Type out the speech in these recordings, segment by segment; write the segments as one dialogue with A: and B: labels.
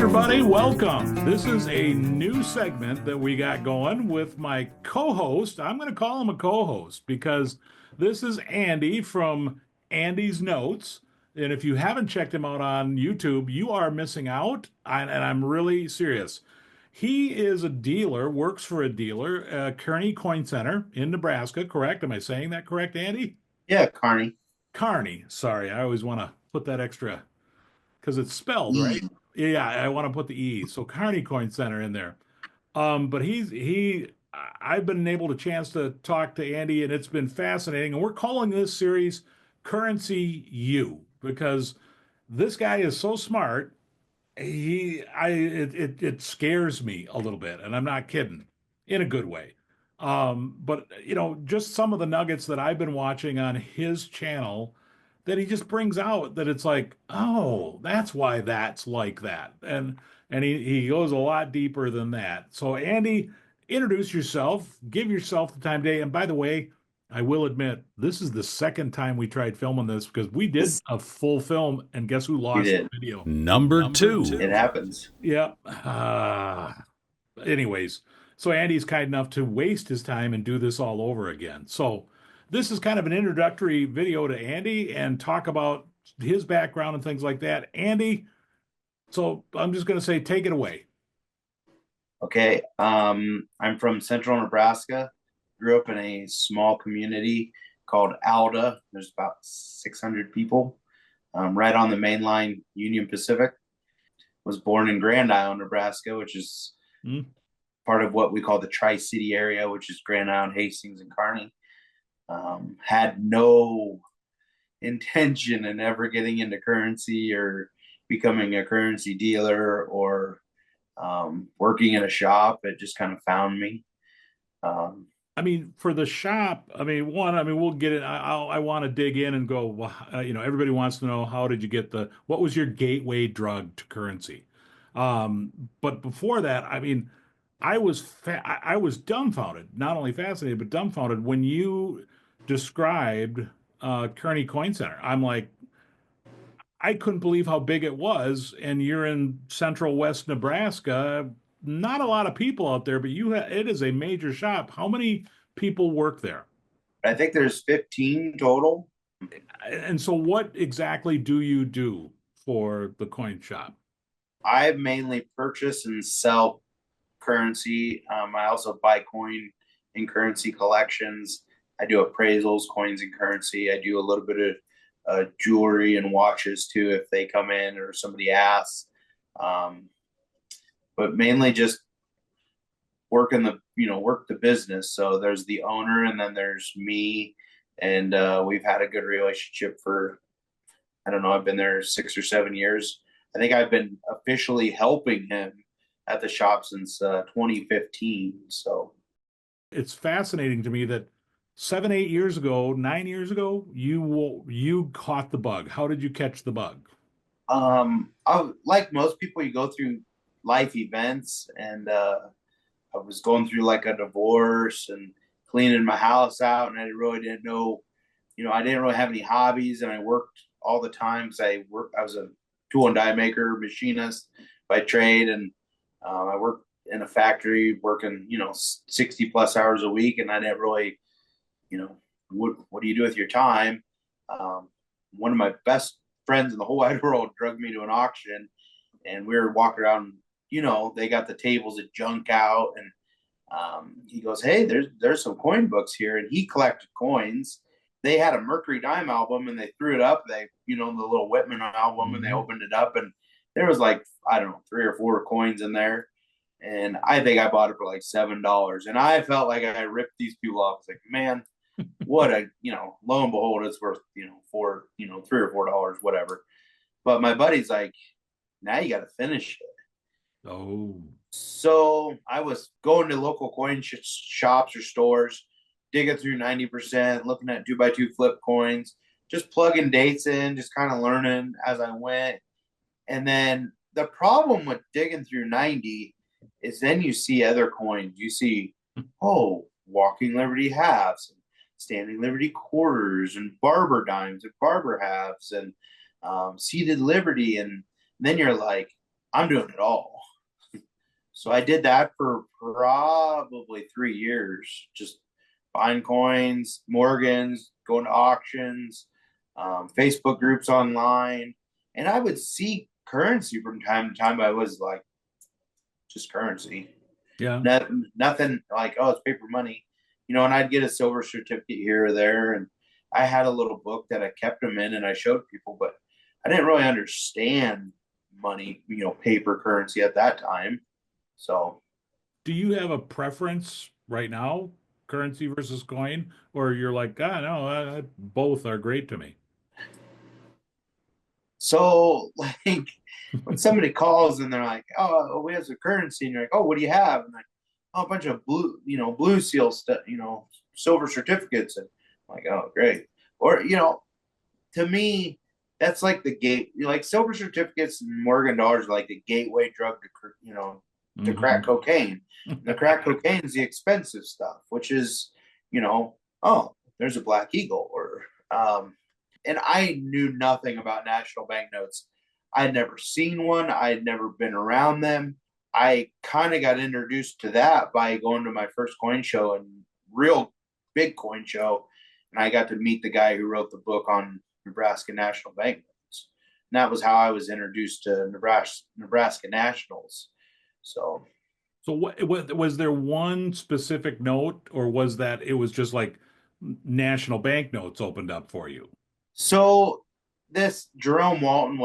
A: everybody. Welcome. This is a new segment that we got going with my co-host. I'm going to call him a co-host because this is Andy from Andy's Notes. And if you haven't checked him out on YouTube, you are missing out. And I'm really serious. He is a dealer, works for a dealer, Kearney Coin Center in Nebraska, correct? Am I saying that correct, Andy?
B: Yeah, Kearney.
A: Kearney. Sorry, I always want to put that extra because it's spelled, right?
B: E.
A: Yeah, I want to put the E. So Kearney Coin Center in there. But I've been able to chance to talk to Andy, and it's been fascinating. And we're calling this series Currency U because this guy is so smart. It scares me a little bit, and I'm not kidding, in a good way. But just some of the nuggets that I've been watching on his channel that he just brings out that it's like, oh, that's why that's like that. And he goes a lot deeper than that. So Andy, introduce yourself, give yourself the time of day. And by the way, I will admit, this is the second time we tried filming this because we did
B: This
A: a full film, and guess who
B: we
A: lost the
B: did.
A: video?
C: Number two.
B: It happens.
A: Yeah. Anyways, so Andy's kind enough to waste his time and do this all over again. So this is kind of an introductory video to Andy and talk about his background and things like that. Andy, so I'm just going to say, take it away.
B: Okay. I'm from central Nebraska. Grew up in a small community called Alda. There's about 600 people, right on the main line, Union Pacific. Was born in Grand Island, Nebraska, which is
A: Hmm?
B: part of what we call the Tri-City area, which is Grand Island, Hastings, and Kearney. Had no intention in ever getting into currency or becoming a currency dealer or working in a shop. It just kind of found me. Um,
A: I mean, for the shop, we'll get it. I want to dig in and go, well, everybody wants to know, how did you get what was your gateway drug to currency? But before that, I mean, I was dumbfounded, not only fascinated, but dumbfounded when you described Kearney Coin Center. I'm like, I couldn't believe how big it was, and you're in central west Nebraska. Not a lot of people out there, but it is a major shop. How many people work there?
B: I think there's 15 total.
A: And so what exactly do you do for the coin shop?
B: I mainly purchase and sell currency. I also buy coin and currency collections. I do appraisals, coins and currency. I do a little bit of jewelry and watches too if they come in or somebody asks. Um, but mainly just work the business. So there's the owner and then there's me, and we've had a good relationship for, I don't know, I've been there 6 or 7 years. I think I've been officially helping him at the shop since 2015. So
A: It's fascinating to me that 7, 8 years ago, 9 years ago, you caught the bug. How did you catch the bug?
B: like most people, you go through life events, and I was going through like a divorce and cleaning my house out, and I really didn't know, I didn't really have any hobbies, and I worked all the time because I was a tool and die maker, machinist by trade, and I worked in a factory working, 60 plus hours a week, and I didn't really, what do you do with your time? One of my best friends in the whole wide world drugged me to an auction, and we were walking around. They got the tables of junk out, and he goes, "Hey, there's some coin books here," and he collected coins. They had a Mercury Dime album, and they threw it up. The little Whitman album, and they
A: Mhm.
B: opened it up, and there was like, I don't know, 3 or 4 coins in there. And I think I bought it for like $7, and I felt like I ripped these people off. It's like, man, what a, lo and behold, it's worth, $3 or $4, whatever. But my buddy's like, now you got to finish it.
A: Oh,
B: So I was going to local coin shops or stores, digging through 90%, looking at 2x2 flip coins, just plugging dates in, just kind of learning as I went. And then the problem with digging through 90 is then you see other coins. You see, oh, Walking Liberty halves, and Standing Liberty quarters, and Barber dimes, and Barber halves, and Seated Liberty. And then you're like, I'm doing it all. So I did that for probably 3 years, just buying coins, Morgans, going to auctions, Facebook groups online. And I would see currency from time to time, but I was like, just currency.
A: Yeah.
B: Nothing like, oh, it's paper money, and I'd get a silver certificate here or there. And I had a little book that I kept them in and I showed people, but I didn't really understand money, paper currency at that time. So,
A: Do you have a preference right now, currency versus coin, or you're like, ah, no, both are great to me?
B: so like when somebody calls and they're like, oh, we have some currency, and you're like, oh, what do you have? And like, oh, a bunch of blue seal stuff, silver certificates. And I'm like, oh, great. Or, to me, that's like the gate, like silver certificates and Morgan dollars are like the gateway drug to crack
A: Hmm.
B: cocaine. And the crack cocaine is the expensive stuff, which is, oh, there's a Black Eagle, or and I knew nothing about national banknotes. I'd never seen one. I'd never been around them. I kind of got introduced to that by going to my first coin show, and real big coin show, and I got to meet the guy who wrote the book on Nebraska national banknotes. And that was how I was introduced to Nebraska nationals. So,
A: So what was there one specific note, or was that it was just like national banknotes opened up for you?
B: so this Jerome Walton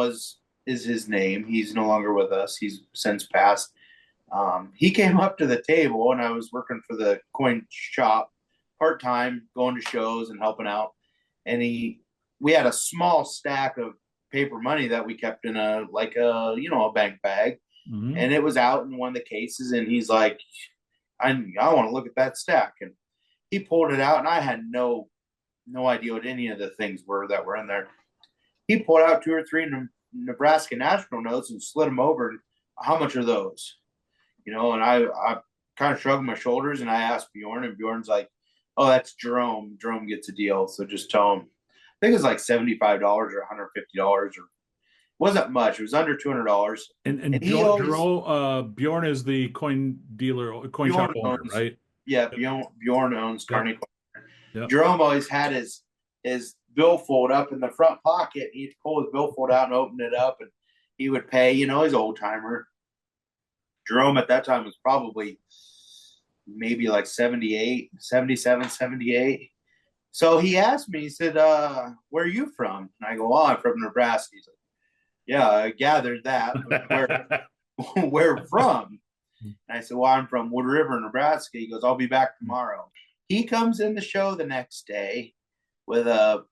B: is his name. He's no longer with us. He's since passed. He came up to the table, and I was working for the coin shop part time, going to shows and helping out. And we had a small stack of paper money that we kept in a bank bag,
A: Hmm.
B: and it was out in one of the cases. And he's like, I want to look at that stack, and he pulled it out, and I had no idea what any of the things were that were in there. He pulled out two or three Nebraska national notes and slid them over. And how much are those? And I kind of shrugged my shoulders and I asked Bjorn, and Bjorn's like, oh, that's Jerome. Jerome gets a deal. So just tell him. I think it's like $75 or $150, or wasn't much. It was under $200.
A: And
B: And he always,
A: Bjorn is the coin dealer, coin shop
B: Bjorn
A: owner,
B: owns,
A: right?
B: yeah,
A: Yep.
B: Bjorn owns
A: Yep.
B: Kearney Coin Center.
A: Yep.
B: Jerome always had his billfold up in the front pocket. He'd pull his billfold out and open it up, and he would pay, his old timer. Jerome at that time was probably maybe like 78, 77, 78. So he asked me, he said, where are you from? And I go, oh, I'm from Nebraska. He's like, yeah, I gathered that, but where from? And I said, well, I'm from Wood River, Nebraska. He goes, I'll be back tomorrow. He comes in the show the next day with a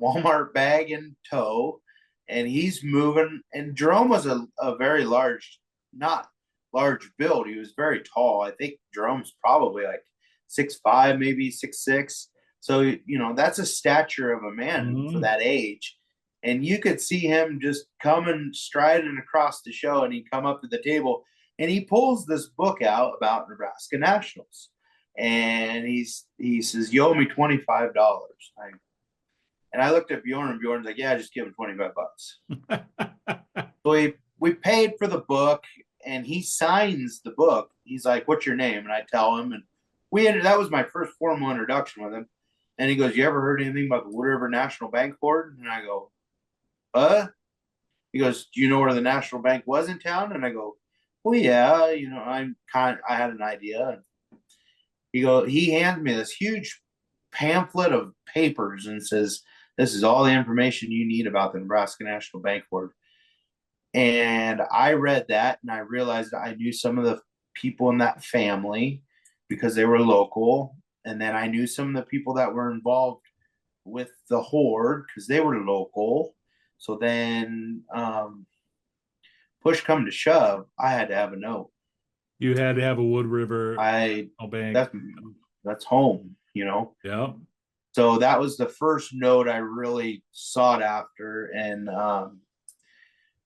B: Walmart bag in tow, and he's moving. And Jerome was a very large, not large build. He was very tall. I think Jerome's probably like 6'5", maybe 6'6". So that's a stature of a man for
A: Hmm.
B: that age. And you could see him just coming striding across the show, and he'd come up to the table, and he pulls this book out about Nebraska Nationals, and he says, "You owe me $25." And I looked at Bjorn, and Bjorn's like, "Yeah, just give him 25 bucks." So we paid for the book, and he signs the book. He's like, "What's your name?" And I tell him, and that was my first formal introduction with him. And he goes, "You ever heard anything about the Wood River National Bank Board?" And I go, He goes, "Do you know where the National Bank was in town?" And I go, "Well, yeah, I had an idea." He hands me this huge pamphlet of papers and says, "This is all the information you need about the Nebraska National Bank Board." And I read that, and I realized I knew some of the people in that family because they were local. And then I knew some of the people that were involved with the horde because they were local. So then, push come to shove, I had to have a note.
A: You had to have a Wood River
B: I
A: bank.
B: that's that's home.
A: Yeah.
B: So that was the first note I really sought after. And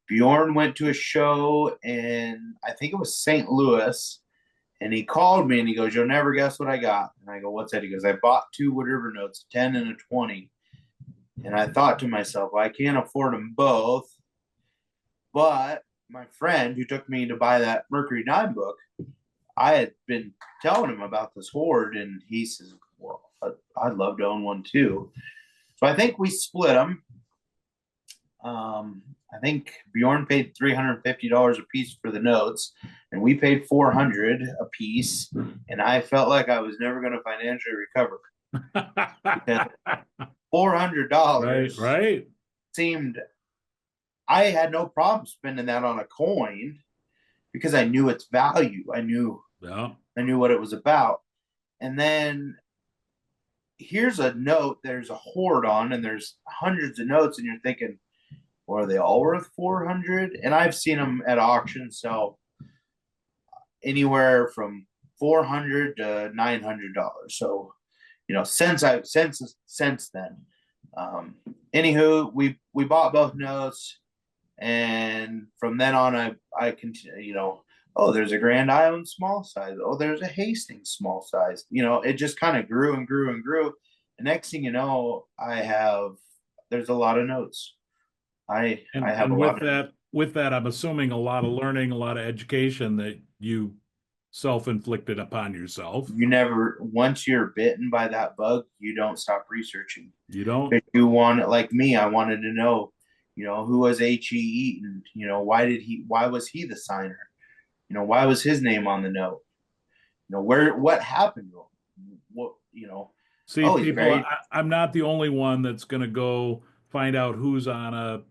B: Bjorn went to a show in, I think it was St. Louis, and he called me and he goes, "You'll never guess what I got." And I go, "What's that?" He goes, "I bought two Wood River notes, 10 and a 20." And I thought to myself, well, I can't afford them both, but my friend who took me to buy that Mercury 9 book, I had been telling him about this hoard, and he says, "Well, I'd love to own one too." So I think we split them. I think Bjorn paid $350 a piece for the notes, and we paid 400 a piece. And I felt like I was never going to financially recover because
A: Right,
B: $400
A: right.
B: seemed. I had no problem spending that on a coin because I knew its value.
A: Yeah.
B: I knew what it was about. And then here's a note there's a hoard on, and there's hundreds of notes, and you're thinking, well, are they all worth 400? And I've seen them at auction sell anywhere from 400 to $900. So, since then. Um, Anywho, we bought both notes, and from then on, I continue. Oh, there's a Grand Island small size. Oh, there's a Hastings small size. It just kind of grew and grew and grew. The next thing you know, there's a lot of notes. I have a
A: And
B: lot of.
A: with that, I'm assuming a lot of learning, a lot of education that you self-inflicted upon yourself.
B: You never, once you're bitten by that bug, you don't stop researching.
A: You don't.
B: If you want it, like me, I wanted to know, who was H.E. Eaton? Why was he the signer? Why was his name on the note? What happened to him?
A: See,
B: Oh, he's
A: people,
B: buried.
A: I'm not the only one that's going to go find out who's on a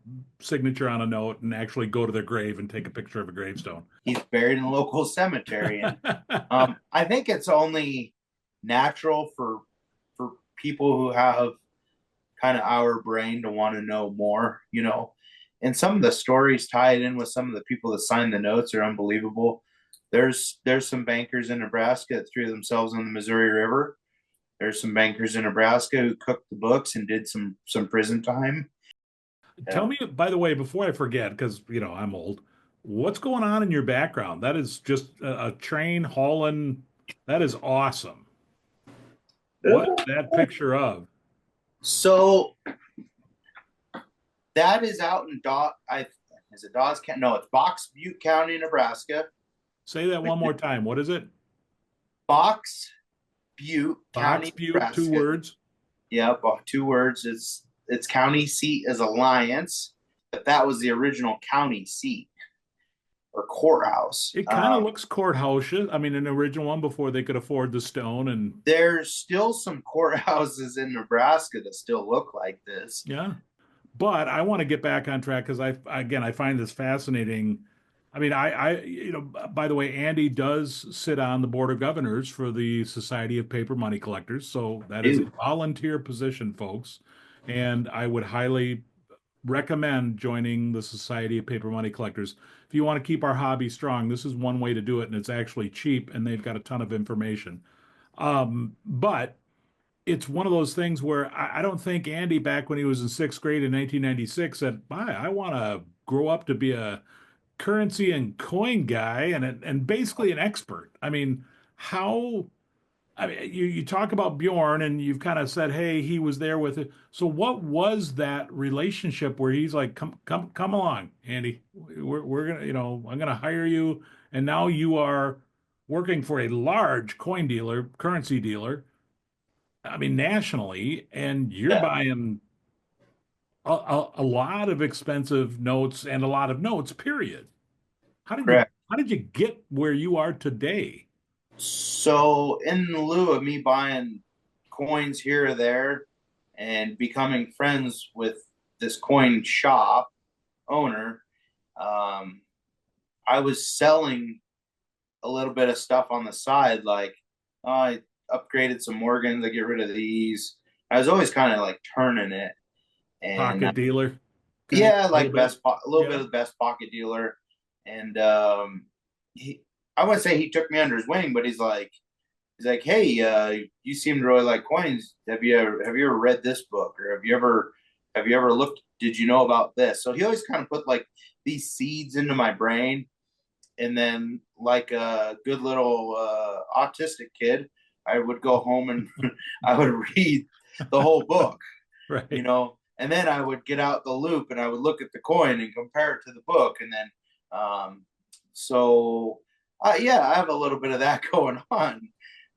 A: signature on a note and actually go to their grave and take a picture of a gravestone.
B: He's buried in a local cemetery, and I think it's only natural for people who have kind of our brain to want to know more. And some of the stories tied in with some of the people that signed the notes are unbelievable. There's some bankers in Nebraska that threw themselves on the Missouri River. There's some bankers in Nebraska who cooked the books and did some prison time.
A: Tell
B: Yeah.
A: me, by the way, before I forget, because I'm old, what's going on in your background? That is just a train hauling. That is awesome. What that picture of?
B: So that is out in is it Dawes County? No, it's Box Butte County, Nebraska.
A: Say that one more time. What is it?
B: Box Butte
A: Box
B: County,
A: Butte, two
B: Nebraska.
A: words.
B: Yep, 2 words. Its county seat is Alliance, but that was the original county seat or courthouse.
A: It kind of looks courthouse. I mean, an original one before they could afford the stone and
B: There's still some courthouses in Nebraska that still look like this.
A: yeah. But I want to get back on track because I find this fascinating. I mean, by the way, Andy does sit on the board of governors for the Society of Paper Money Collectors. So that is a
B: Dude,
A: volunteer position, folks. And I would highly recommend joining the Society of Paper Money Collectors. If you want to keep our hobby strong, this is one way to do it, and it's actually cheap, and they've got a ton of information. But it's one of those things where I don't think Andy, back when he was in sixth grade in 1996, said, I want to grow up to be a currency and coin guy and basically an expert. I mean, how I mean, you talk about Bjorn and you've kind of said, hey, he was there with it. So what was that relationship where he's like, come along, Andy. We're gonna, I'm gonna hire you, and now you are working for a large coin dealer, currency dealer. I mean, nationally, and you're
B: yeah,
A: buying a lot of expensive notes and a lot of notes, period.
B: correct.
A: How did you get where you are today?
B: So, in lieu of me buying coins here or there and becoming friends with this coin shop owner, um, I was selling a little bit of stuff on the side. Like, I upgraded some Morgans, I get rid of these. I was always kind of like turning it. And
A: Pocket dealer, kind of
B: yeah,
A: a little
B: like
A: bit.
B: a little bit
A: Yeah.
B: of the best pocket dealer. And he, I wouldn't say he took me under his wing, but he's like, hey, you seem to really like coins. Have you ever read this book, or have you ever looked? Did you know about this? So he always kind of put like these seeds into my brain, and then like a good little autistic kid, I would go home and I would read the whole book,
A: Right.
B: and then I would get out the loop and I would look at the coin and compare it to the book, and then Um, so yeah, I have a little bit of that going on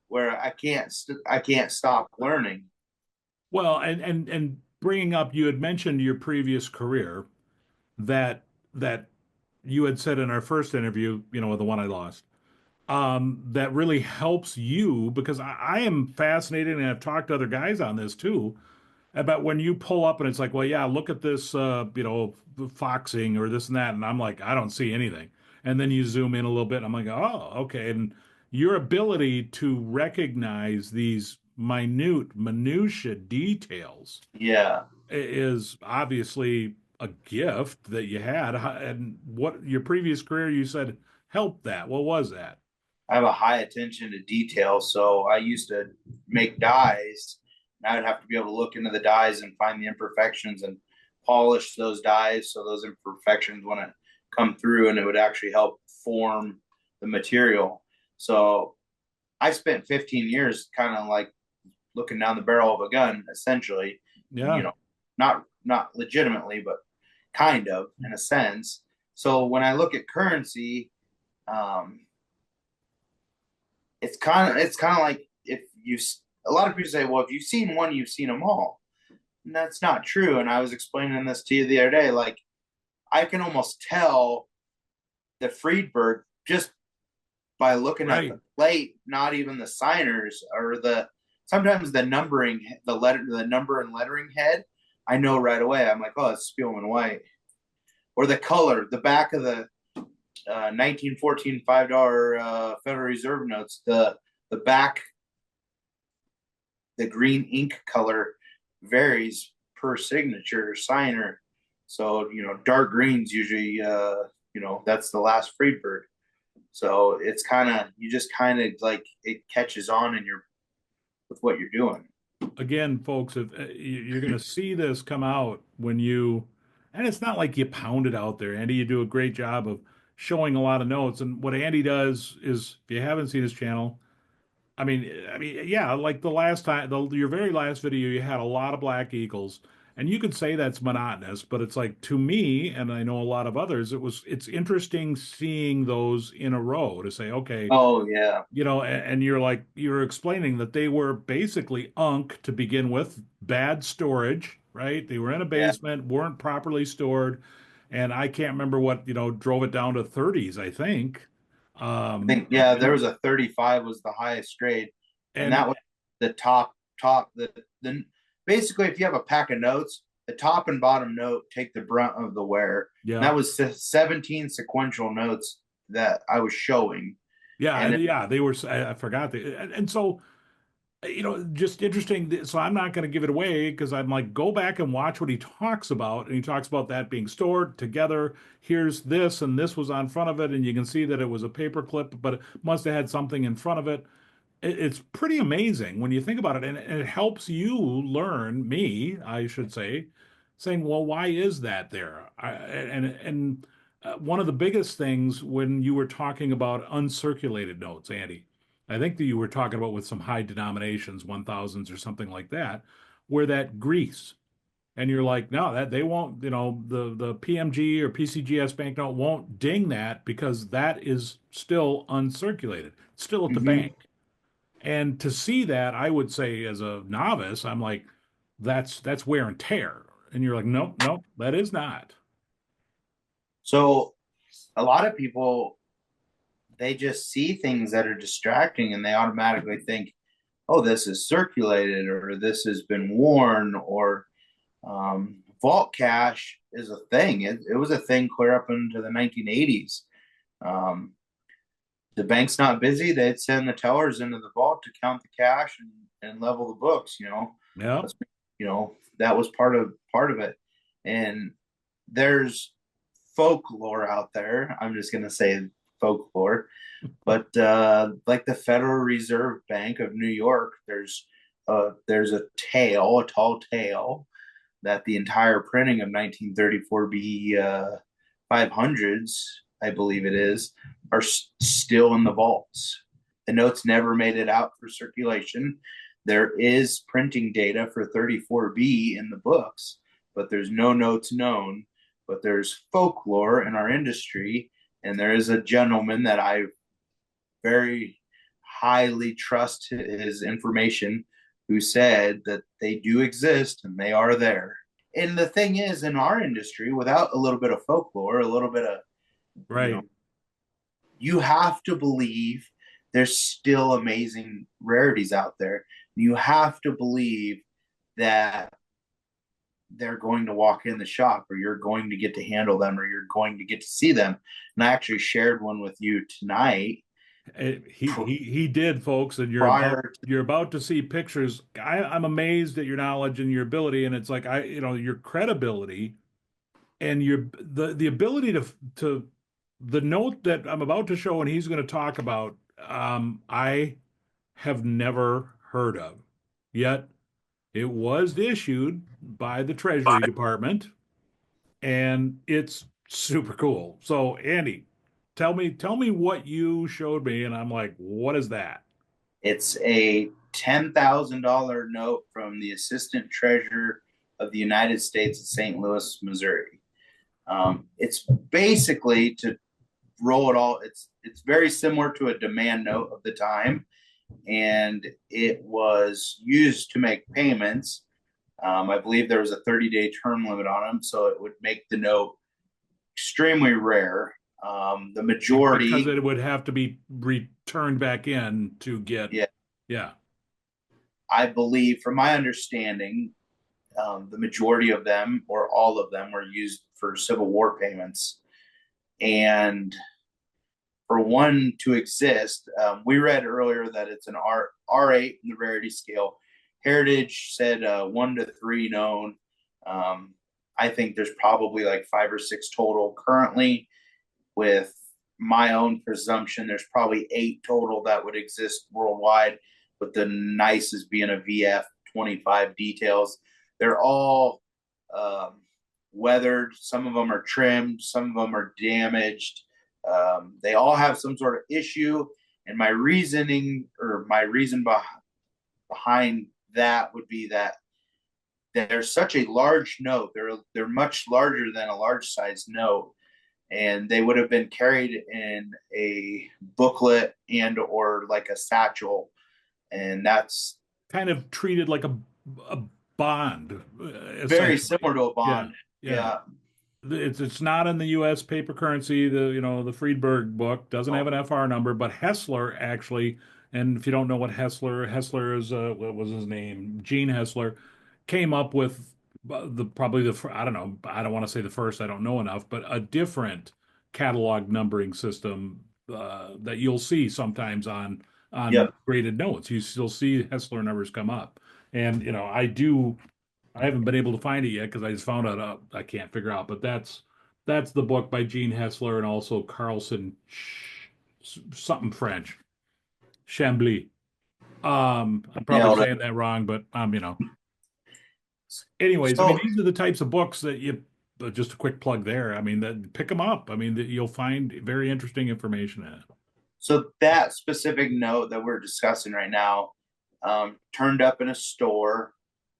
B: where I can't stop learning.
A: Well, and bringing up, you had mentioned your previous career that that you had said in our first interview, the one I lost, that really helps you because I am fascinated and I've talked to other guys on this too about when you pull up and it's like, well, yeah, look at this, foxing or this and that, and I'm like, I don't see anything, and then you zoom in a little bit, and I'm like, oh, okay, and your ability to recognize these minutia details
B: Yeah,
A: is obviously a gift that you had. And what your previous career you said helped that. What was that?
B: I have a high attention to detail. So I used to make dies, and I'd have to be able to look into the dies and find the imperfections and polish those dies so those imperfections wouldn't come through, and it would actually help form the material. So I spent 15 years kind of like looking down the barrel of a gun, essentially. You
A: Yeah.
B: know, not legitimately, but kind of in a sense. So when I look at currency, um, it's kind of like if you a lot of people say, well, if you've seen one, you've seen them all. And that's not true. And I was explaining this to you the other day. Like I can almost tell the Friedberg just by looking at
A: Right.
B: the plate, not even the signers or the sometimes the numbering, the number and lettering head. I know right away. I'm like, oh, it's Spielman White. Or the color, the back of the 1914 $5 Federal Reserve notes, the back, the green ink color varies per signature signer. So dark greens usually, that's the last Friedberg. So it's kind of you just kind of like it catches on in your with what you're doing.
A: Again, folks, if you're going to see this come out when and it's not like you pound it out there, Andy. You do a great job of showing a lot of notes. And what Andy does is, if you haven't seen his channel, yeah, like the last time, your very last video, you had a lot of black eagles, and you could say that's monotonous, but it's like to me, and I know a lot of others, it's interesting seeing those in a row to say, okay,
B: Oh yeah,
A: and you're explaining that they were basically unk to begin with, bad storage, right? They were in a
B: yeah.
A: basement, weren't properly stored, and I can't remember what, drove it down to 30s, I think.
B: I think yeah, there was a 35 was the highest grade, and
A: And
B: that was the top the basically if you have a pack of notes, the top and bottom note take the brunt of the wear. And
A: yeah.
B: that was 17 sequential notes that I was showing,
A: Yeah,
B: and
A: yeah, they were. I forgot and so just interesting. So I'm not going to give it away because I'm like, go back and watch what he talks about, and he talks about that being stored together. Here's this, and this was on front of it, and you can see that it was a paper clip, but it must have had something in front of it. It's pretty amazing when you think about it, and it helps you learn, me, I should say, saying, well, why is that there? One of the biggest things when you were talking about uncirculated notes, Andy, I think that you were talking about with some high denominations, 1000s or something like that, where that grease, and you're like, no, that they won't, the PMG or PCGS banknote won't ding that because that is still uncirculated, it's still at the
B: mhm.
A: bank. And to see that, I would say as a novice, I'm like, that's wear and tear. And you're like, nope, nope, that is not.
B: So a lot of people they just see things that are distracting and they automatically think, oh, this is circulated or this has been worn or vault cash is a thing. It was a thing clear up into the 1980s. Um, the bank's not busy, they'd send the tellers into the vault to count the cash and level the books.
A: Yeah.
B: That's, that was part of it. And there's folklore out there. I'm just gonna say folklore, but like the Federal Reserve Bank of New York, there's a tale, a tall tale that the entire printing of 1934B 500s, I believe it is, are still in the vaults. The notes never made it out for circulation. There is printing data for 34B in the books, but there's no notes known. But there's folklore in our industry And there is a gentleman that I very highly trust his information who said that they do exist and they are there. And the thing is, in our industry, without a little bit of folklore, a little bit of, you know,
A: Right.
B: you have to believe there's still amazing rarities out there. You have to believe that they're going to walk in the shop, or you're going to get to handle them, or you're going to get to see them. And I actually shared one with you tonight.
A: He did, folks, and
B: Prior to,
A: you're about to see pictures. I'm amazed at your knowledge and your ability, and it's like your credibility and the ability to the note that I'm about to show and he's going to talk about. I have never heard of, yet it was issued by the Treasury Department, and it's super cool. So, Andy, tell me what you showed me, and I'm like, what is that?
B: it's a $10,000 note from the Assistant Treasurer of the United States of St. Louis, Missouri. It's basically, to roll it all, it's very similar to a demand note of the time, and it was used to make payments. I believe there was a 30-day term limit on them, so it would make the note extremely rare. The
A: Because
B: majority,
A: it would have to be returned back in to get,
B: yeah,
A: yeah.
B: I believe, from my understanding, the majority of them, or all of them, were used for Civil War payments. And for one to exist, we read earlier that it's an R8 in the rarity scale. Heritage said 1 to 3 known. Um, I think there's probably like 5 or 6 total currently. With my own presumption, there's probably 8 total that would exist worldwide, with the nicest being a VF 25 details. They're all weathered. Some of them are trimmed, some of them are damaged. They all have some sort of issue. And my reasoning, or my reason behind that, would be that they're such a large note. They're much larger than a large size note, and they would have been carried in a booklet and or like a satchel, and that's
A: Kind of treated like a bond,
B: very
A: essentially.
B: similar to a
A: Yeah,
B: bond.
A: yeah.
B: Yeah.
A: It's not in the U.S. paper currency. The Friedberg book doesn't have
B: Oh,
A: an FR number, but Hessler actually, and if you don't know what Hessler is, what was his name? Gene Hessler came up with the probably I don't know, I don't want to say the first, I don't know enough, but a different catalog numbering system that you'll see sometimes on
B: yep.
A: graded notes. You still see Hessler numbers come up, and I haven't been able to find it yet because I just found out I can't figure out. But that's the book by Gene Hessler and also Carlson something French, Chambly. I'm probably
B: Nailed it.
A: saying that wrong, but anyways, I mean
B: So
A: these are the types of books that you. Just a quick plug there. I mean, that pick them up. I mean, that you'll find very interesting information in it.
B: so that specific note that we're discussing right now, turned up in a store.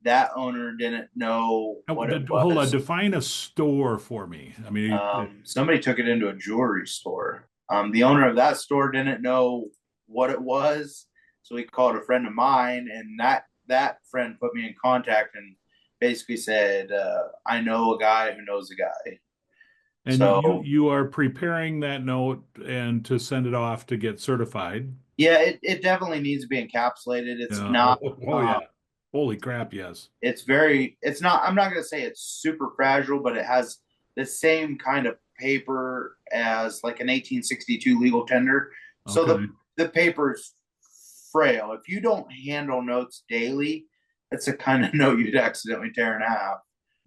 B: That owner didn't know
A: Now,
B: what it
A: hold on,
B: was.
A: define a store for me. I mean,
B: Somebody took it into a jewelry store. The owner of that store didn't know what it was, so he called a friend of mine, and that friend put me in contact and basically said, "I know a guy who knows a guy."
A: and
B: So
A: you are preparing that note and to send it off to get certified.
B: yeah, it definitely needs to be encapsulated. It's
A: Yeah.
B: not.
A: Yeah. Holy crap, yes.
B: It's very. It's not. I'm not going to say it's super fragile, but it has the same kind of paper as like an 1862 legal tender. So
A: Okay.
B: the paper's frail. If you don't handle notes daily, it's a kind of note you'd accidentally tear in half.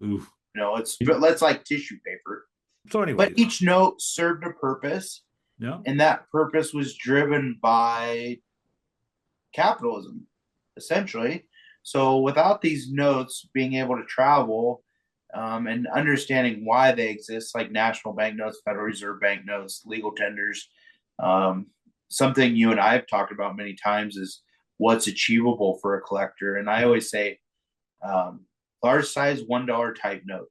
A: Oof.
B: It's but that's like tissue paper.
A: So
B: But
A: anyways,
B: each note served a purpose,
A: yeah.
B: and that purpose was driven by capitalism, essentially. So without these notes being able to travel, and understanding why they exist, like national banknotes, Federal Reserve banknotes, legal tenders, um, something you and I have talked about many times is what's achievable for a collector. And I always say, um, large size $1 type note.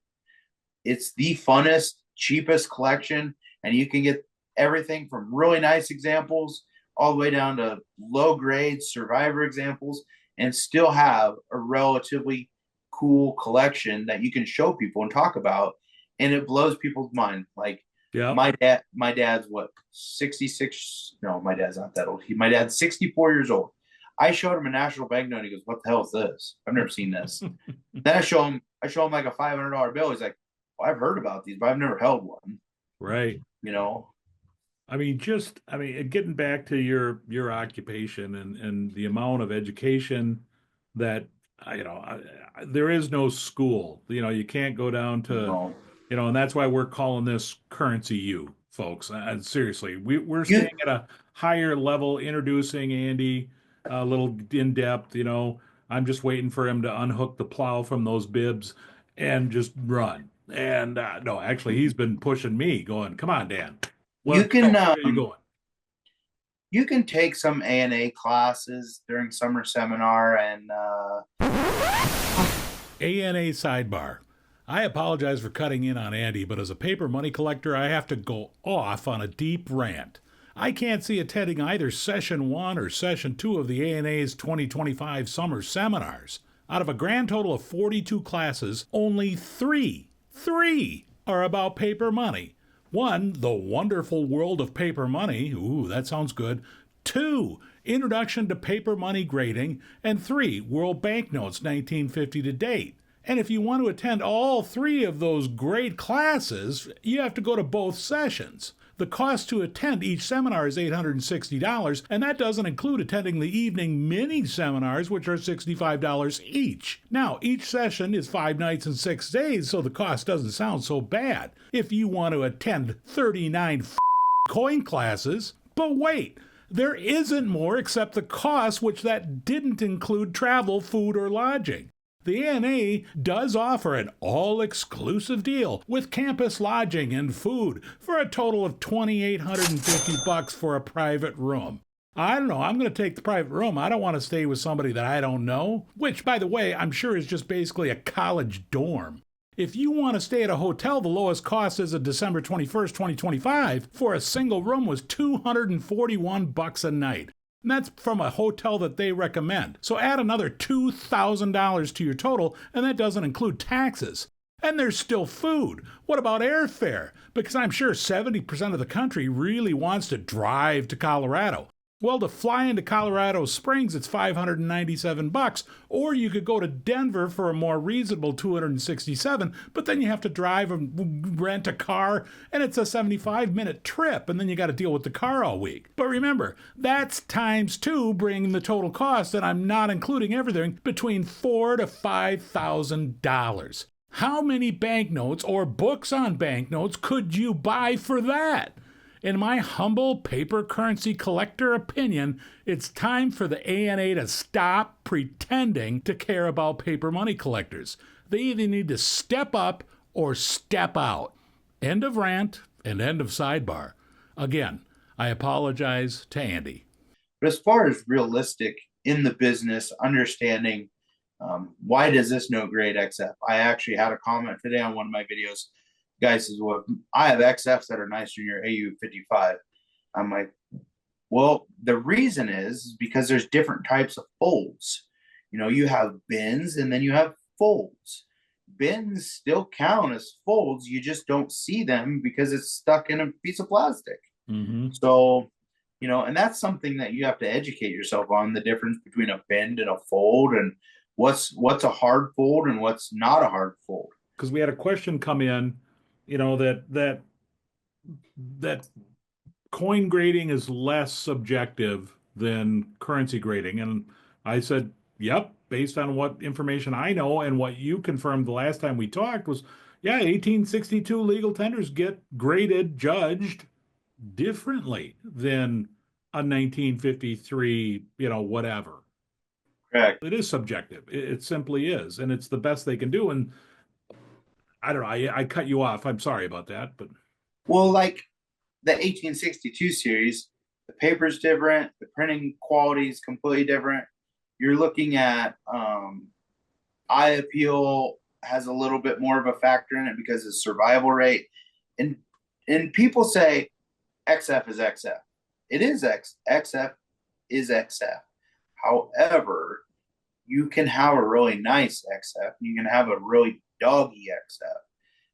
B: It's the funnest, cheapest collection, and you can get everything from really nice examples all the way down to low grade survivor examples, and still have a relatively cool collection that you can show people and talk about, and it blows people's mind. Like
A: Yeah.
B: my dad's what, 66? No, my dad's not that old. My dad's 64 years old. I showed him a national banknote. He goes, "What the hell is this? I've never seen this." Then I show him like a $500 bill. He's like, "Well, I've heard about these, but I've never held one."
A: Right.
B: You know,
A: Getting back to your occupation and the amount of education that there is no school. You can't go down to,
B: no.
A: and that's why we're calling this Currency U, folks. And seriously, we're
B: You
A: staying at a higher level, introducing Andy a little in depth. I'm just waiting for him to unhook the plow from those bibs and just run. And no, actually, he's been pushing me, going, "Come on, Dan.
B: you
A: What
B: can
A: where are you going?"
B: you can take some A&A classes during summer seminar, and
A: ANA sidebar. I apologize for cutting in on Andy, but as a paper money collector, I have to go off on a deep rant. I can't see attending either Session 1 or Session 2 of the ANA's 2025 summer seminars. Out of a grand total of 42 classes, only three are about paper money. One, the wonderful world of paper money. Ooh, that sounds good. Two, introduction to paper money grading. And three, world banknotes 1950 to date. And if you want to attend all three of those great classes, you have to go to both sessions. The cost to attend each seminar is $860, and that doesn't include attending the evening mini seminars, which are $65 each. Now, each session is 5 nights and 6 days, so the cost doesn't sound so bad if you want to attend 39 coin classes. But wait, there isn't more except the cost, which that didn't include travel, food, or lodging. The ANA does offer an all-exclusive deal with campus lodging and food for a total of $2,850 for a private room. I don't know, I'm going to take the private room. I don't want to stay with somebody that I don't know, which, by the way, I'm sure is just basically a college dorm. If you want to stay at a hotel, the lowest cost as of December 21st, 2025 for a single room was $241 a night. And that's from a hotel that they recommend. So add another $2,000 to your total, and that doesn't include taxes. And there's still food. What about airfare? Because I'm sure 70% of the country really wants to drive to Colorado. Well, to fly into Colorado Springs, it's $597, or you could go to Denver for a more reasonable $267, but then you have to drive and rent a car, and it's a 75-minute trip, and then you got to deal with the car all week. But remember, that's times two, bringing the total cost, and I'm not including everything, between $4,000 to $5,000. How many banknotes or books on banknotes could you buy for that? In my humble paper currency collector opinion, it's time for the ANA to stop pretending to care about paper money collectors. They either need to step up or step out. End of rant and end of sidebar. Again, I apologize to Andy.
B: but as far as realistic in the business, understanding why does this note grade XF? I actually had a comment today on one of my videos. Guy says, "Well, I have XFs that are nicer than your AU 55." I'm like, well, the reason is because there's different types of folds. You have bins and then you have folds. Bins still count as folds. You just don't see them because it's stuck in a piece of plastic.
A: Mm-hmm.
B: So, and that's something that you have to educate yourself on, the difference between a bend and a fold, and what's a hard fold and what's not a hard fold.
A: Because we had a question come in, that coin grading is less subjective than currency grading. And I said, yep, based on what information I know and what you confirmed the last time we talked was, yeah, 1862 legal tenders get graded, judged differently than a 1953, whatever.
B: Correct.
A: It is subjective. It simply is. And it's the best they can do. And I don't know. I cut you off. I'm sorry about that, but
B: Well, like the 1862 series, the paper's different, the printing quality is completely different. You're looking at eye appeal has a little bit more of a factor in it because of survival rate. And people say, XF is XF. It is XF is XF. However, you can have a really nice XF. You can have a really doggy XF.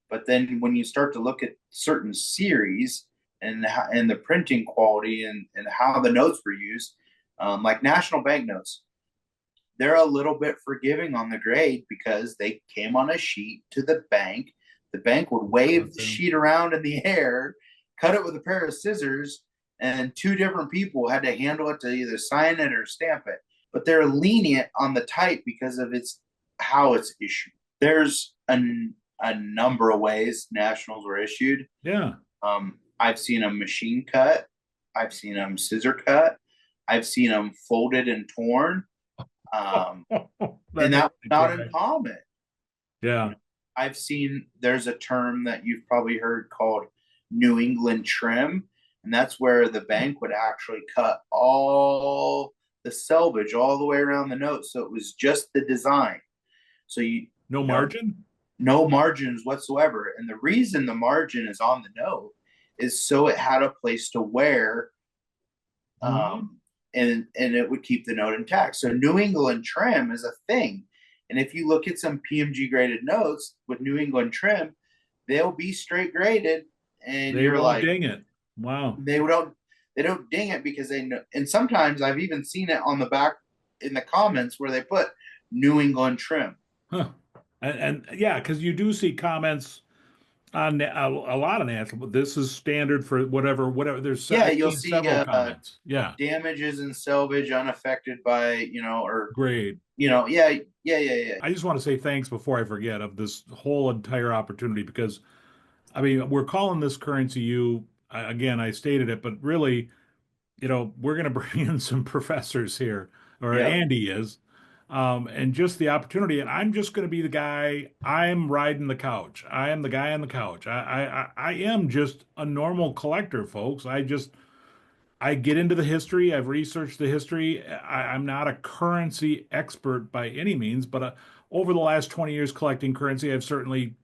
B: But then when you start to look at certain series and the printing quality and how the notes were used, like national banknotes, they're a little bit forgiving on the grade because they came on a sheet to the bank. The bank would wave the sheet around in the air, cut it with a pair of scissors, and two different people had to handle it to either sign it or stamp it. But they're lenient on the type because of its how it's issued. There's a number of ways nationals were issued.
A: Yeah.
B: I've seen them machine cut. I've seen them scissor cut. I've seen them folded and torn. And that's not uncommon.
A: Yeah.
B: I've seen there's a term that you've probably heard called New England trim, and that's where the bank would actually cut all the selvage all the way around the note, so it was just the design. So
A: no margin,
B: no margins whatsoever. And the reason the margin is on the note is so it had a place to wear, and it would keep the note intact. So New England trim is a thing. And if you look at some PMG graded notes with New England trim, they'll be straight graded, and you're like,
A: ding it. Wow.
B: They don't ding it because they know. And sometimes I've even seen it on the back in the comments where they put New England trim.
A: Huh. And yeah, because you do see comments on a lot of national, but this is standard for whatever. There's
B: You'll see
A: several comments. Yeah.
B: Damages and salvage unaffected by, or
A: grade.
B: Yeah.
A: I just want to say thanks before I forget of this whole entire opportunity because, I mean, we're calling this currency U. Again, I stated it, but really, we're going to bring in some professors here, or Andy is, and just the opportunity. And I'm just going to be the guy. I'm riding the couch. I am the guy on the couch. I am just a normal collector, folks. I get into the history. I've researched the history. I'm not a currency expert by any means, but over the last 20 years collecting currency, I've certainly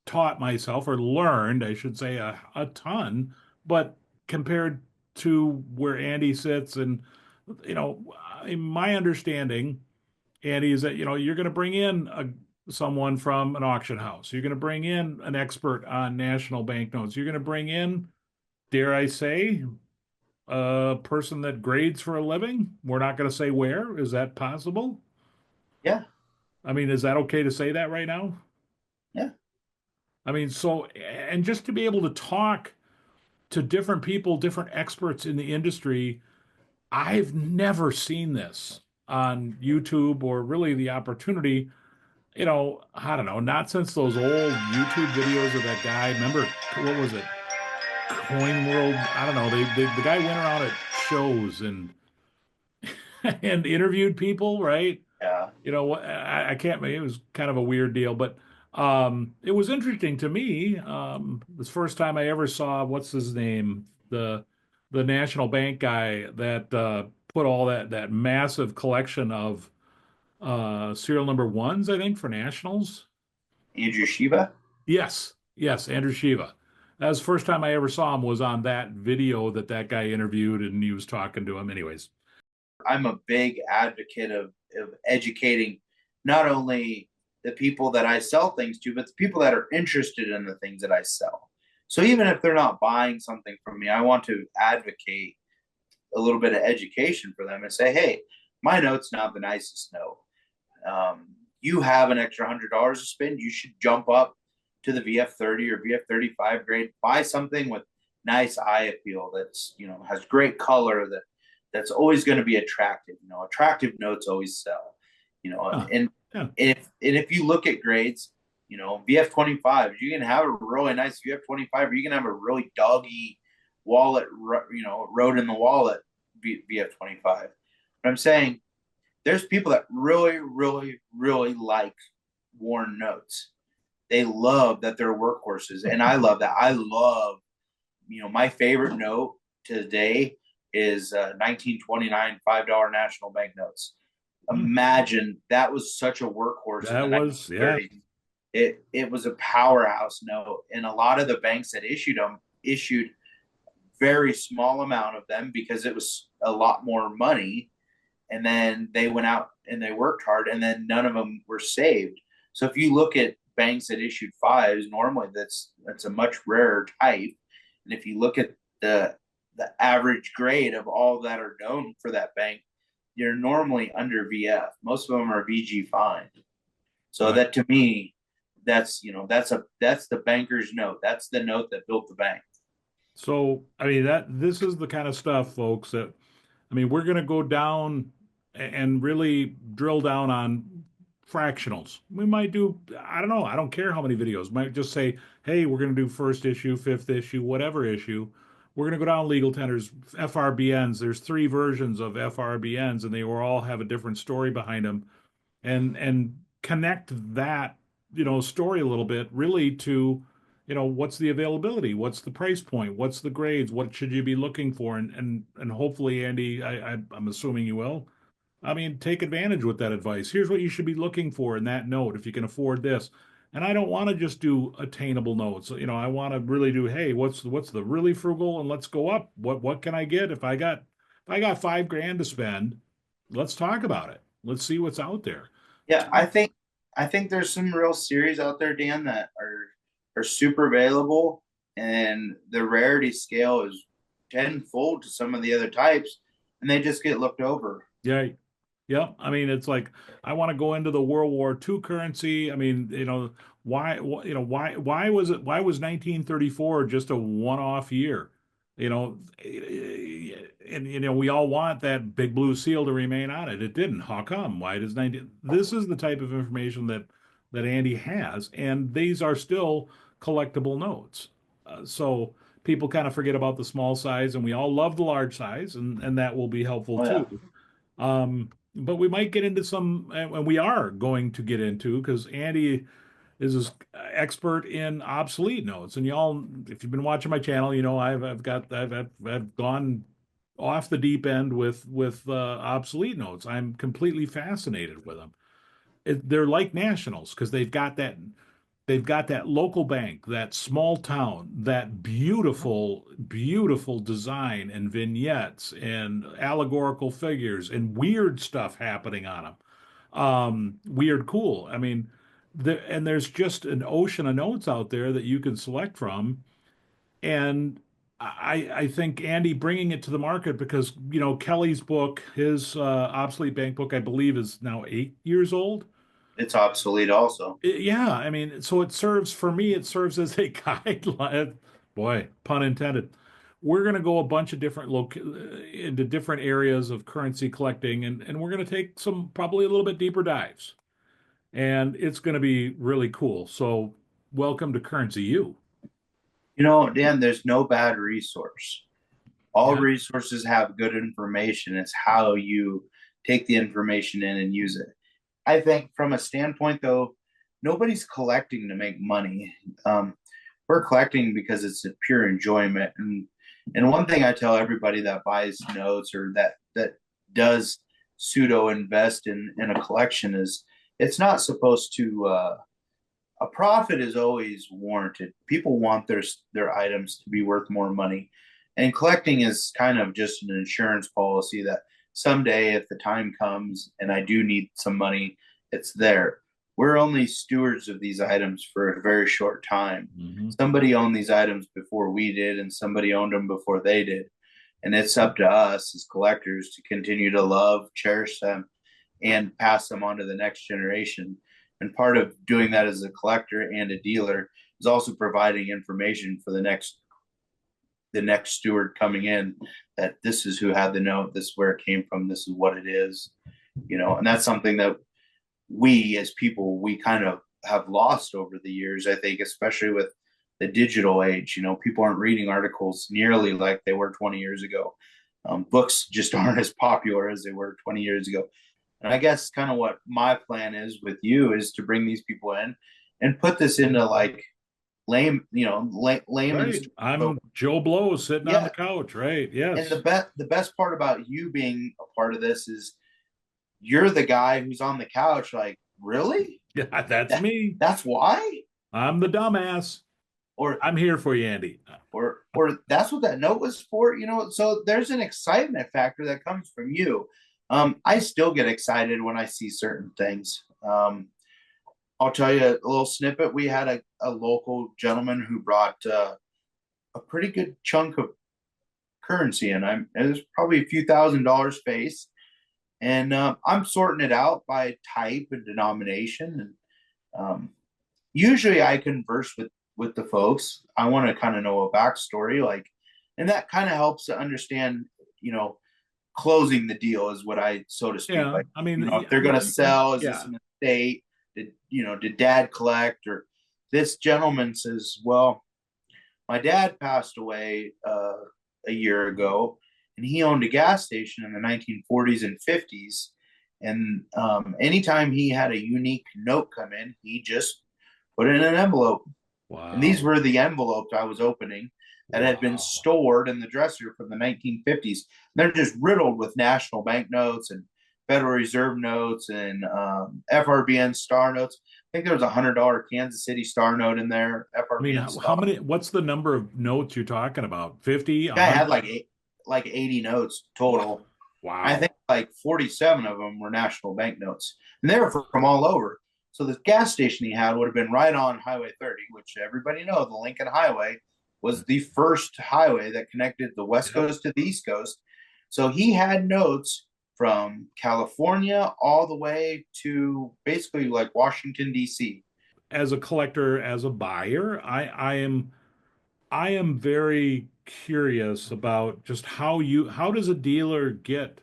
A: taught myself or learned, I should say, a ton. But compared to where Andy sits, and in my understanding, Andy, is that you're going to bring in someone from an auction house. You're going to bring in an expert on national banknotes. You're going to bring in, dare I say, a person that grades for a living. We're not going to say where. Is that possible?
B: Yeah.
A: I mean, is that okay to say that right now?
B: Yeah.
A: I mean, so, and just to be able to talk to different people, different experts in the industry, I've never seen this on YouTube or really the opportunity, I don't know, not since those old YouTube videos of that guy. Remember, what was it? Coin World. I don't know. The guy went around at shows and and interviewed people, right?
B: Yeah.
A: What I can't. It was kind of a weird deal, but it was interesting to me. The first time I ever saw what's his name, the national bank guy that put all that massive collection of serial number ones, I think, for nationals.
B: Andrew Shiva.
A: Yes, Andrew Shiva. That was the first time I ever saw him was on that video that guy interviewed and he was talking to him. Anyways,
B: I'm a big advocate of educating not only the people that I sell things to, but the people that are interested in the things that I sell. So even if they're not buying something from me, I want to advocate a little bit of education for them and say, hey, my note's not the nicest note. You have an extra $100 to spend, you should jump up to the VF30 or VF35 grade, buy something with nice eye appeal that's, has great color, that's always going to be attractive. Attractive notes always sell, and if you look at grades, VF25, you can have a really nice VF25, or you can have a really doggy wallet, road in the wallet VF25. But I'm saying there's people that really, really, really like worn notes. They love that they're workhorses, and I love that. I love, my favorite note today is 1929 $5 national banknotes. Imagine that was such a workhorse.
A: That was, yeah.
B: It was a powerhouse note, and a lot of the banks that issued them issued very small amount of them because it was a lot more money. And then they went out and they worked hard, and then none of them were saved. So if you look at banks that issued fives, normally that's a much rarer type. And if you look at the average grade of all that are known for that bank, you're normally under VF. Most of them are VG fine. So
A: Right.
B: that to me, that's the banker's note. That's the note that built the bank.
A: So, I mean, this is the kind of stuff, folks, that I mean, we're going to go down and really drill down on fractionals. We might do, I don't know, I don't care how many videos. Might just say, hey, we're going to do first issue, fifth issue, whatever issue. We're going to go down legal tenders, FRBNs. There's three versions of FRBNs, and they will all have a different story behind them, and connect that story a little bit really to what's the availability, what's the price point, what's the grades, what should you be looking for, and hopefully, Andy, I'm assuming you will. I mean, take advantage with that advice. Here's what you should be looking for in that note if you can afford this. And I don't want to just do attainable notes. I want to really do, hey, what's the really frugal, and let's go up. What can I get if I got 5 grand to spend? Let's talk about it. Let's see what's out there.
B: Yeah, I think there's some real series out there, Dan, that are super available, and the rarity scale is tenfold to some of the other types, and they just get looked over.
A: Yeah. Yeah. I mean, it's like I want to go into the World War II currency. I mean, why was 1934 just a one-off year? And we all want that big blue seal to remain on it. It didn't. How come? Why does 19? This is the type of information that Andy has, and these are still collectible notes. So people kind of forget about the small size, and we all love the large size, and that will be helpful
B: Oh yeah,
A: too. But we might get into some, and we are going to get into, because Andy is this expert in obsolete notes. And y'all, if you've been watching my channel, I've gone off the deep end with obsolete notes. I'm completely fascinated with them. They're like nationals because they've got that local bank, that small town, that beautiful, beautiful design and vignettes and allegorical figures and weird stuff happening on them. Weird, cool. I mean, there's just an ocean of notes out there that you can select from. And I think Andy bringing it to the market because, Kelly's book, his obsolete bank book, I believe is now 8 years old.
B: it's obsolete also.
A: Yeah, I mean, so it serves for me, it serves as a guideline. Boy, pun intended. We're going to go a bunch of different into different areas of currency collecting, and we're going to take some probably a little bit deeper dives. And it's going to be really cool. So, welcome to Currency U.
B: Dan, there's no bad resource. All
A: Yeah.
B: resources have good information. It's how you take the information in and use it. I think from a standpoint though, nobody's collecting to make money. We're collecting because it's a pure enjoyment. And one thing I tell everybody that buys notes or that does pseudo invest in a collection is it's not supposed to a profit is always warranted. People want their items to be worth more money. And collecting is kind of just an insurance policy that someday if the time comes and I do need some money, it's there. We're only stewards of these items for a very short time.
A: Hmm.
B: Somebody owned these items before we did, and somebody owned them before they did. And it's up to us as collectors to continue to love, cherish them, and pass them on to the next generation. And part of doing that as a collector and a dealer is also providing information for the next steward coming in that this is who had the note, this is where it came from, this is what it is, and that's something that we as people we kind of have lost over the years. I think, especially with the digital age, people aren't reading articles nearly like they were 20 years ago. Books just aren't as popular as they were 20 years ago. And I guess kind of what my plan is with you is to bring these people in and put this into like layman's.
A: Right.
B: So
A: I'm Joe Blow sitting on the
B: yeah,
A: couch, right?
B: and
A: Yes.
B: the best part about you being a part of this is you're the guy who's on the couch. Like, really?
A: Yeah, that's
B: That
A: me.
B: that's why?
A: I'm the dumbass.
B: or
A: I'm here for you, Andy.
B: or that's what that note was for, you know. So there's an excitement factor that comes from you. I still get excited when I see certain things. I'll tell you a little snippet. We had a local gentleman who brought a pretty good chunk of currency, and it was probably a few $1,000s face, and I'm sorting it out by type and denomination, and usually I converse with the folks. I want to kind of know a backstory, like, and that kind of helps to understand, you know, closing the deal is what I, so to speak,
A: Yeah,
B: like,
A: I
B: you
A: mean,
B: know, if they're going to sell, is this
A: yeah.
B: an estate? Did dad collect? Or this gentleman says, well, my dad passed away a year ago, and he owned a gas station in the 1940s and 50s. And anytime he had a unique note come in, he just put it in an envelope. And these
A: Wow.
B: were the envelopes I was opening that had been
A: Wow.
B: stored in the dresser from the 1950s. They're just riddled with national banknotes and Federal Reserve notes and FRBN star notes. I think there was $100 Kansas City star note in there,
A: I mean,
B: FRBN
A: how
B: star.
A: many, what's the number of notes you're talking about? 50,
B: Guy had
A: 100?
B: like 80 notes
A: Wow.
B: total. I
A: Wow.
B: think like 47 of them were national banknotes, and they were from all over. So the gas station he had would have been right on Highway 30, which everybody knows the Lincoln Highway was the first highway that connected the West
A: Yep.
B: Coast to the East Coast. So he had notes from California all the way to basically like Washington, D.C.
A: As a collector, as a buyer, I am very curious about just how does a dealer get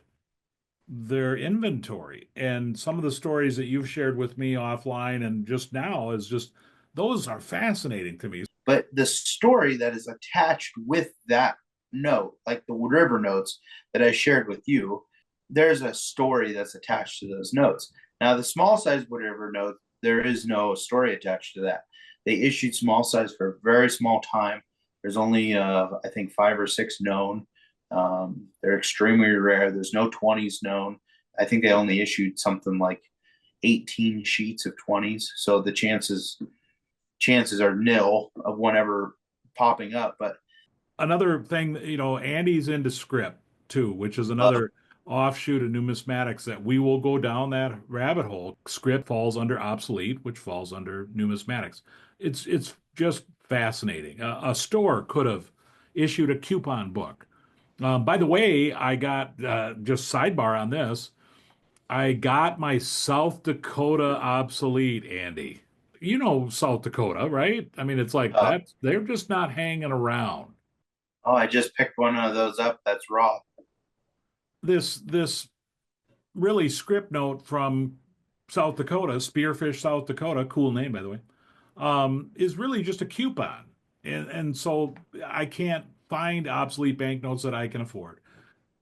A: their inventory? And some of the stories that you've shared with me offline and just now is just those are fascinating to me.
B: But the story that is attached with that note, like the Wood River notes that I shared with you, there's a story that's attached to those notes. Now, the small size Wood River note, there is no story attached to that. They issued small size for a very small time. There's only, I think, 5 or 6 known. They're extremely rare. There's no 20s known. I think they only issued something like 18 sheets of 20s. So the chances are nil of one ever popping up. But
A: Another thing, Andy's into scrip too, which is
B: uh,
A: another offshoot of numismatics that we will go down that rabbit hole. Scrip falls under obsolete, which falls under numismatics. It's just fascinating. A store could have issued a coupon book. By the way, I got just sidebar on this. I got my South Dakota obsolete, Andy. You know South Dakota, right? I mean, it's like
B: uh,
A: that. They're just not hanging around.
B: oh, I just picked one of those up. That's raw.
A: This really script note from South Dakota, Spearfish, South Dakota, cool name by the way, is really just a coupon, and so I can't find obsolete banknotes that I can afford.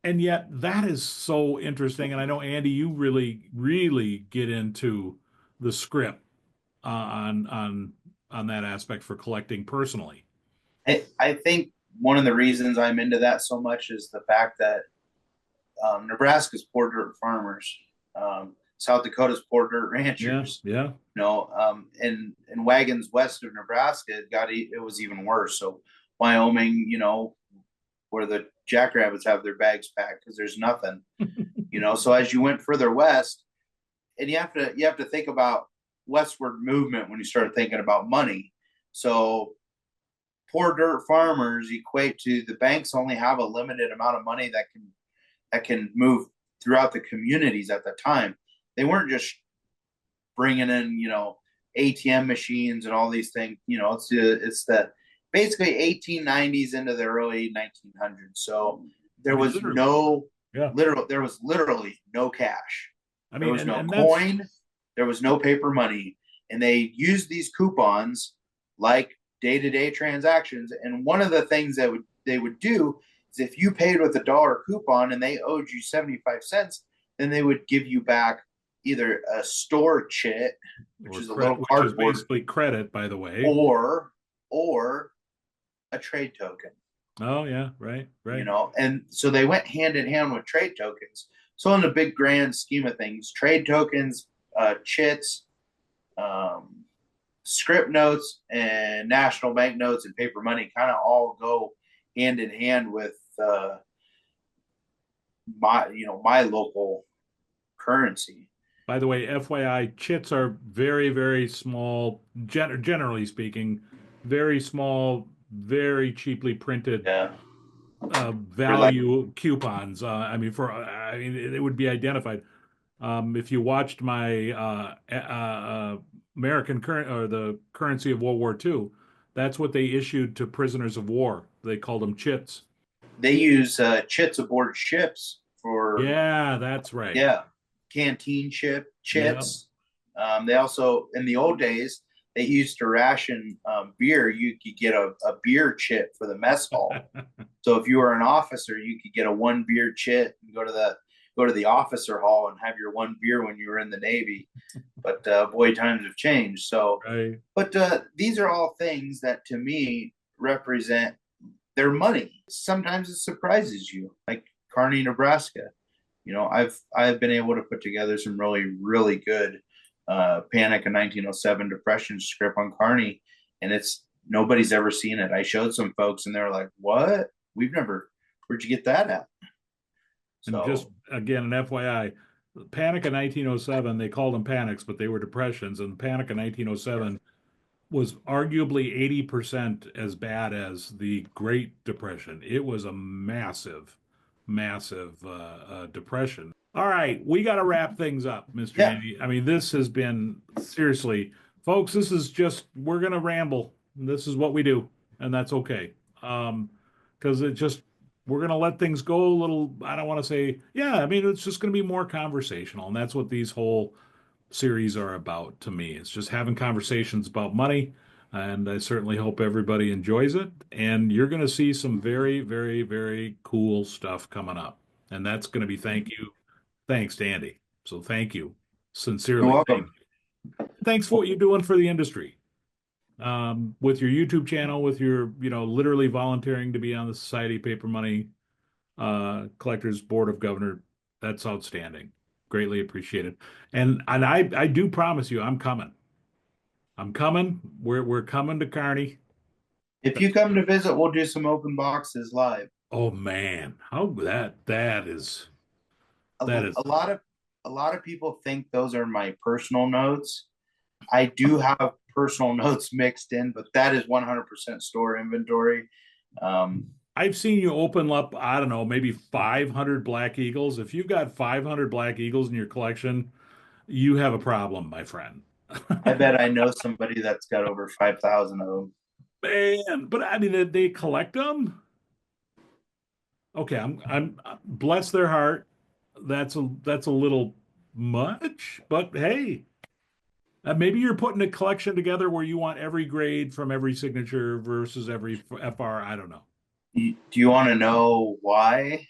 A: And yet that is so interesting. And I know Andy, you really get into the script on that aspect for collecting personally.
B: I think one of the reasons I'm into that so much is the fact that Nebraska's poor dirt farmers, South Dakota's poor dirt
A: Yeah,
B: ranchers.
A: yeah.
B: In wagons west of Nebraska, it was even worse. So Wyoming, where the jackrabbits have their bags packed because there's nothing. So as you went further west, and you have to think about westward movement when you start thinking about money. So poor dirt farmers equate to the banks only have a limited amount of money that can move throughout the communities at the time. They weren't just bringing in, ATM machines and all these things. It's the basically 1890s into the early 1900s. So
A: I
B: there
A: mean,
B: was
A: literally.
B: no
A: Yeah.
B: there was literally no cash.
A: I
B: There
A: mean,
B: was
A: and
B: no
A: and that's
B: coin. There was no paper money, and they used these coupons like day-to-day transactions. And one of the things that they would do is if you paid with a $1 coupon and they owed you 75 cents, then they would give you back either a store chit, which
A: or
B: is a
A: credit,
B: little
A: which is
B: cardboard,
A: basically credit, by the way.
B: or a trade token.
A: Oh yeah, right, right.
B: And so they went hand in hand with trade tokens. So in the big grand scheme of things, trade tokens, chits, um, scrip notes and national banknotes and paper money kind of all go hand in hand with my local currency.
A: By the way, FYI, chits are very, very small, generally speaking, very small, very cheaply printed
B: Yeah, they're like
A: value coupons. I mean, it would be identified. If you watched my American current or the currency of World War II, that's what they issued to prisoners of war. They called them chits.
B: they use chits aboard ships for
A: Yeah, that's right.
B: yeah canteen
A: Yeah.
B: chits. They also in the old days they used to ration beer. You could get a beer chit for the mess hall. So if you were an officer, you could get a one beer chit and go to the officer hall and have your one beer when you were in the Navy. But boy, times have changed. So,
A: Right.
B: but these are all things that to me represent their money. Sometimes it surprises you, like Kearney, Nebraska. I've been able to put together some really good Panic in 1907 Depression script on Kearney, and it's nobody's ever seen it. I showed some folks, and they're like, "What? We've never. Where'd you get that at?"
A: And just
B: So
A: again, an FYI, Panic in 1907, they called them panics, but they were depressions. And Panic in
B: yeah,
A: 1907 was arguably 80% as bad as the Great Depression. It was a massive, massive depression. All right, we got to wrap things up, Mr.
B: yeah.
A: Andy. I mean, this has been seriously, folks, this is just, we're going to ramble. This is what we do, and that's okay. Because it just, we're going to let things go a little, I don't want to say, yeah, I mean, it's just going to be more conversational, and that's what these whole series are about to me. It's just having conversations about money, and I certainly hope everybody enjoys it. And you're going to see some very, very, very cool stuff coming up. And that's going to be thanks to Andy. So thank you,
B: You're
A: sincerely. Thank
B: welcome.
A: you. Thanks for what you're doing for the industry. With your YouTube channel, with your, literally volunteering to be on the Society of Paper Money Collectors Board of Governor. That's outstanding. Greatly appreciated. And I do promise you, I'm coming. I'm coming. We're coming to Kearney.
B: If you come to visit, we'll do some open boxes live.
A: Oh man, how
B: A,
A: that is
B: a lot of a lot of people think those are my personal notes. I do have personal notes mixed in, but that is 100% store inventory. Um,
A: I've seen you open up, I don't know, maybe 500 Black Eagles. If you've got 500 Black Eagles in your collection, you have a problem, my friend.
B: I bet I know somebody that's got over 5,000 of them.
A: Man, but I mean, they collect them. Okay, I'm bless their heart. That's a little much, but hey, maybe you're putting a collection together where you want every grade from every signature versus every FR. I don't know.
B: Do you want to know why?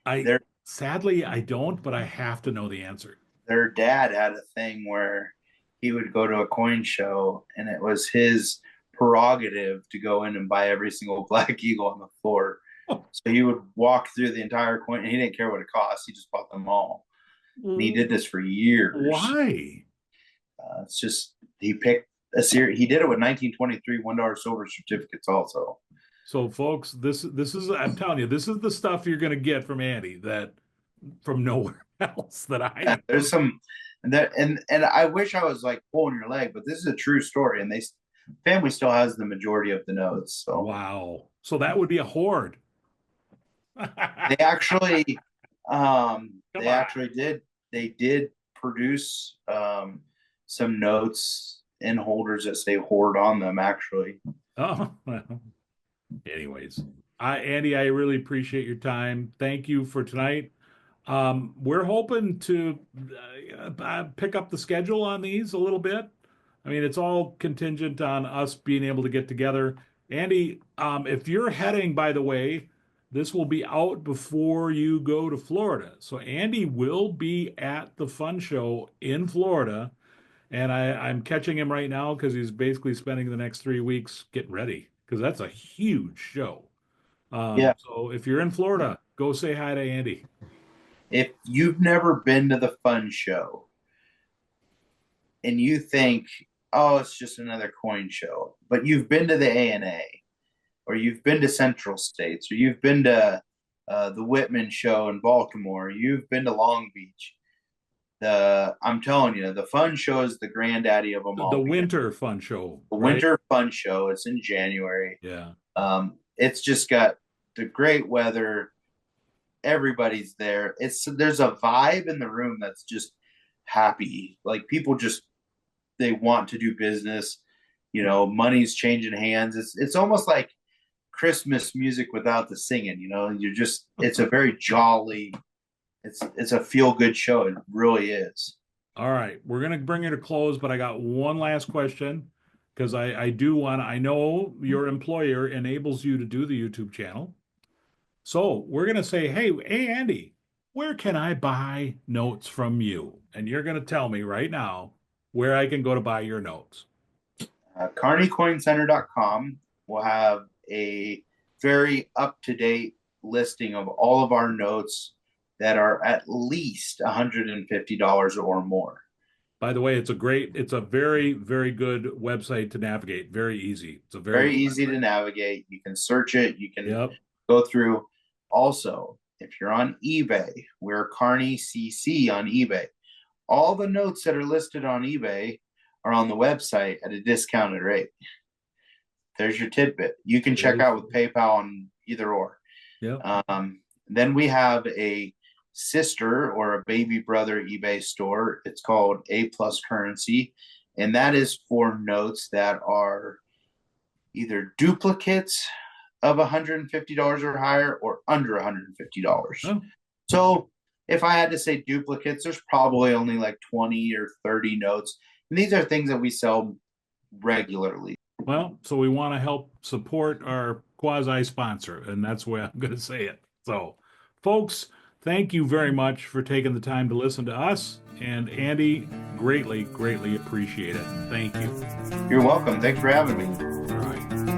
A: I
B: their
A: sadly I don't, but I have to know the answer.
B: their dad had a thing where he would go to a coin show, and it was his prerogative to go in and buy every single Black Eagle on the floor. So he would walk through the entire coin, and he didn't care what it cost. He just bought them all, and he did this for years.
A: Why?
B: It's just he picked a series. He did it with 1923 $1 silver certificates also.
A: So, folks, this is I'm telling you, this is the stuff you're going to get from Andy that from nowhere else that
B: Yeah,
A: I
B: there's some and I wish I was like pulling your leg, but this is a true story, and they family still has the majority of the notes. So
A: wow. So that would be a horde.
B: they actually
A: Come
B: they
A: on.
B: actually did produce some notes in holders that say hoard on them actually.
A: Oh, well. Anyways, Andy, I really appreciate your time. Thank you for tonight. We're hoping to pick up the schedule on these a little bit. I mean, it's all contingent on us being able to get together. Andy, if you're heading, by the way, this will be out before you go to Florida. So Andy will be at the fun show in Florida, and I'm catching him right now because he's basically spending the next 3 weeks getting ready because that's a huge show.
B: Yeah.
A: So if you're in Florida, go say hi to Andy.
B: If you've never been to the fun show and you think oh, it's just another coin show. But you've been to the ANA, or you've been to Central States, or you've been to the Whitman show in Baltimore, you've been to Long Beach. I'm telling you, the fun show is the granddaddy of them
A: The
B: all.
A: winter fun show,
B: The
A: right?
B: winter fun show. It's in January.
A: Yeah.
B: It's just got the great weather. Everybody's there. There's a vibe in the room that's just happy. Like people just they want to do business. Money's changing hands. It's almost like Christmas music without the singing. It's a very jolly. It's a feel good show. It really is.
A: All right, we're gonna bring it to close, but I got one last question because I do want to. I know your employer enables you to do the YouTube channel, so we're gonna say, hey, Andy, where can I buy notes from you? And you're gonna tell me right now where I can go to buy your notes.
B: KearneyCoinCenter.com will have a very up to date listing of all of our notes that are at least $150 or more.
A: By the way, it's a very, very good website to navigate. Very easy. It's a very
B: Very
A: good
B: easy to
A: website.
B: navigate. You can search it. You can
A: Yep.
B: go through. Also, if you're on eBay, we're Kearney CC on eBay. All the notes that are listed on eBay are on the website at a discounted rate. There's your tidbit. You can check out with PayPal on either or.
A: Yep.
B: Then we have a sister or a baby brother eBay store. It's called A Plus Currency, and that is for notes that are either duplicates of $150 or higher or under $150.
A: Oh.
B: So if I had to say duplicates, there's probably only like 20 or 30 notes. And these are things that we sell regularly.
A: Well, so we want to help support our quasi sponsor, and that's where I'm going to say it. So, folks, thank you very much for taking the time to listen to us. And Andy, greatly, greatly appreciate it. Thank you.
B: You're welcome. Thanks for having me.
A: All right.